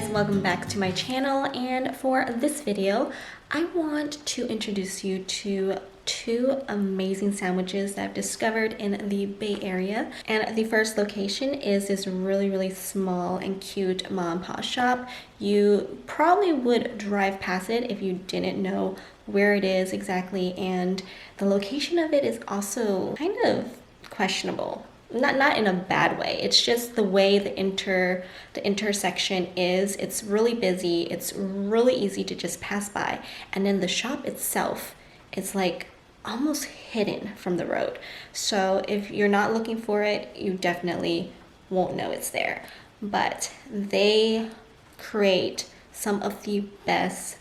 guys, welcome back to my channel, and for this video I want to introduce you to two amazing sandwiches that I've discovered in the Bay Area. And the first location is this really small and cute mom and pop shop. You probably would drive past it if you didn't know where it is exactly, and the location of it is also kind of questionable. Not in a bad way. It's just the way the intersection is. It's really busy. It's really easy to just pass by. And then the shop itself, it's like almost hidden from the road. So if you're not looking for it, you definitely won't know it's there. But they create some of the best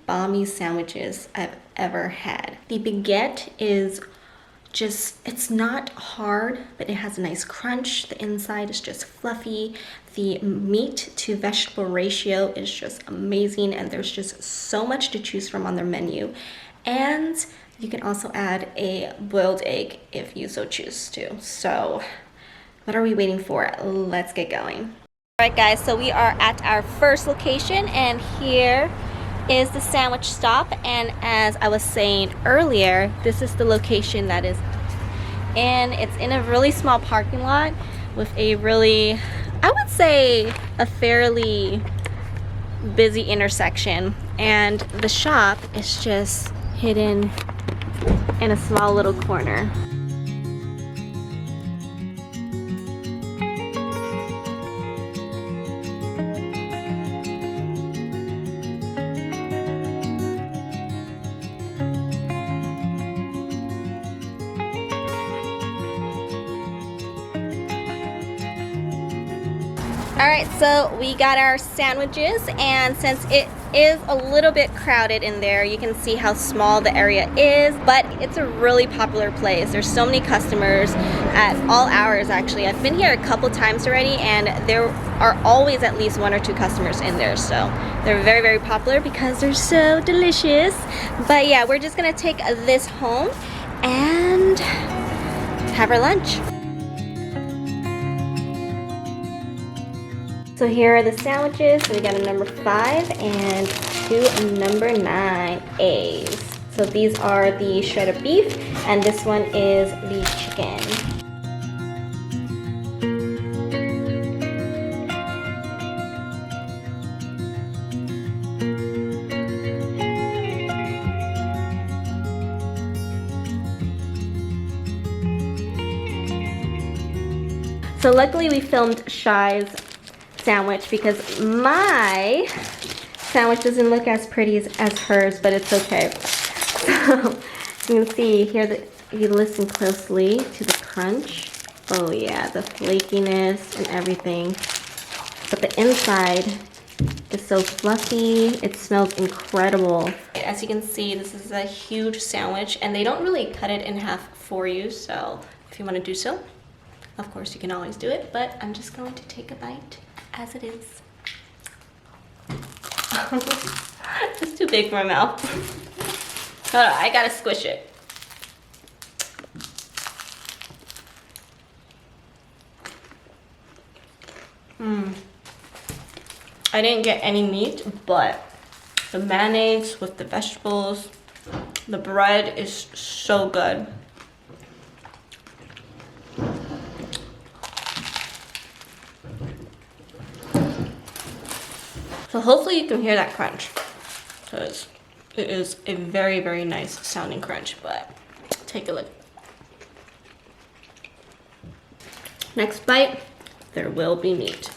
banh mi sandwiches I've ever had. The baguette is just, it's not hard, but it has a nice crunch. The inside is just fluffy. The meat to vegetable ratio is just amazing, and there's just so much to choose from on their menu. And you can also add a boiled egg if you so choose to. So what are we waiting for? Let's get going. All right guys, so we are at our first location, and here is the sandwich stop. And as I was saying earlier, this is the location that is in. It's in a really small parking lot with a really, I would say, a fairly busy intersection, and the shop is just hidden in a small little corner. Alright, so we got our sandwiches, and since it is a little bit crowded in there, you can see how small the area is, but it's a really popular place. There's so many customers at all hours actually. I've been here a couple times already, and there are always at least 1 or 2 customers in there, so they're very popular because they're so delicious. But yeah, we're just gonna take this home and have our lunch. So here are the sandwiches. So we got a number 5 and 2 number 9 A's. So these are the shredded beef, and this one is the chicken. So luckily we filmed Shai's sandwich because my sandwich doesn't look as pretty as hers, but it's okay. So you can see here that if you listen closely to the crunch, oh yeah, the flakiness and everything. But the inside is so fluffy. It smells incredible. As you can see, this is a huge sandwich, and they don't really cut it in half for you, so if you want to do so, of course you can always do it, but I'm just going to take a bite as it is. It's too big for my mouth. Hold on, I gotta squish it. I didn't get any meat, but the mayonnaise with the vegetables, the bread is so good. So hopefully you can hear that crunch, because it is a very nice sounding crunch, but take a look. Next bite, there will be meat.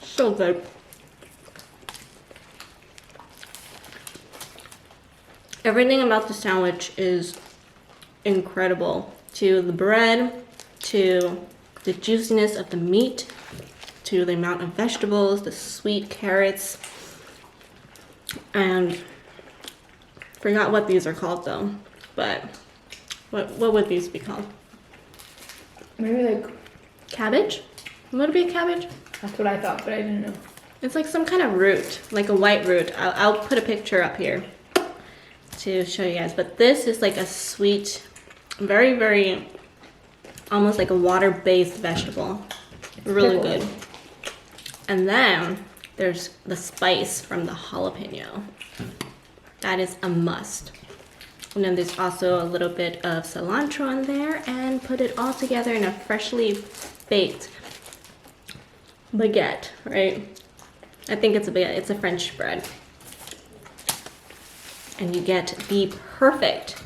So good. Everything about the sandwich is incredible. To the bread, to the juiciness of the meat, to the amount of vegetables, the sweet carrots, and forgot what these are called though, but what would these be called? Maybe like cabbage? Would it be a cabbage? That's what I thought, but I didn't know. It's like some kind of root, like a white root. I'll put a picture up here to show you guys, but this is like a sweet, very almost like a water-based vegetable. Really good. And then there's the spice from the jalapeno. That is a must. And then there's also a little bit of cilantro in there, and put it all together in a freshly baked baguette, right? I think it's a baguette, it's a French bread. And you get the perfect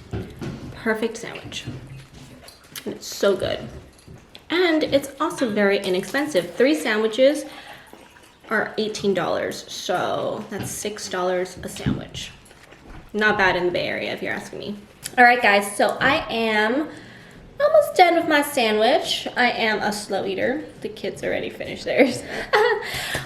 sandwich. And it's so good. And it's also very inexpensive. 3 sandwiches are $18, so that's $6 a sandwich. Not bad in the Bay Area, if you're asking me. All right, guys, so I am almost done with my sandwich. I am a slow eater. The kids already finished theirs.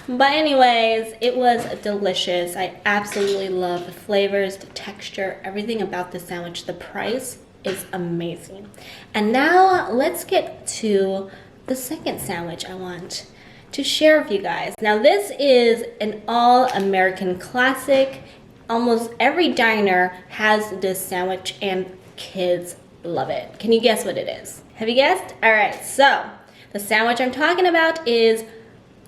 But anyways, it was delicious. I absolutely love the flavors, the texture, everything about the sandwich. The price is amazing. And now let's get to the second sandwich I want to share with you guys. Now this is an all-American classic. Almost every diner has this sandwich and kids love it. Can you guess what it is? Have you guessed? All right, so the sandwich I'm talking about is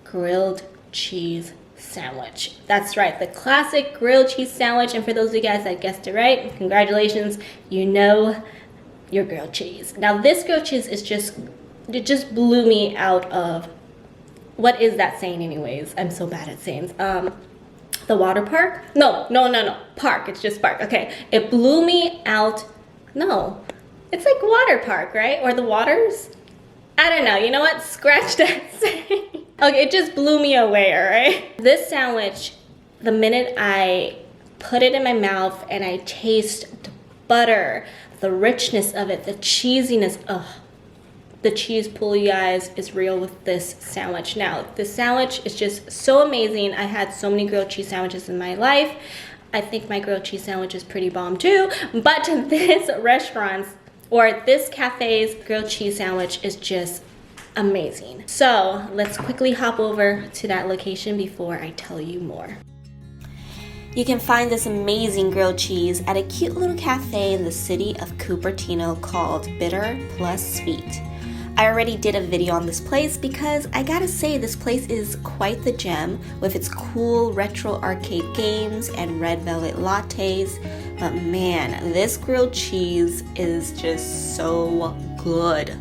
grilled cheese sandwich. That's right, the classic grilled cheese sandwich. And for those of you guys that guessed it right, congratulations, you know your grilled cheese. Now this grilled cheese is it just blew me out of, what is that saying anyways? I'm so bad at sayings. The water park? No, park, it's just park. Okay, it blew me out. No, it's like water park, right? Or the waters? I don't know, you know what? Scratch that saying. Okay, it just blew me away, all right? This sandwich, the minute I put it in my mouth and I taste the butter, the richness of it, the cheesiness, the cheese pull, you guys, is real with this sandwich. Now, this sandwich is just so amazing. I had so many grilled cheese sandwiches in my life. I think my grilled cheese sandwich is pretty bomb too, but this restaurant's or this cafe's grilled cheese sandwich is just amazing. So let's quickly hop over to that location before I tell you more. You can find this amazing grilled cheese at a cute little cafe in the city of Cupertino called Bitter Plus Sweet. I already did a video on this place because I gotta say this place is quite the gem with its cool retro arcade games and red velvet lattes. But man, this grilled cheese is just so good.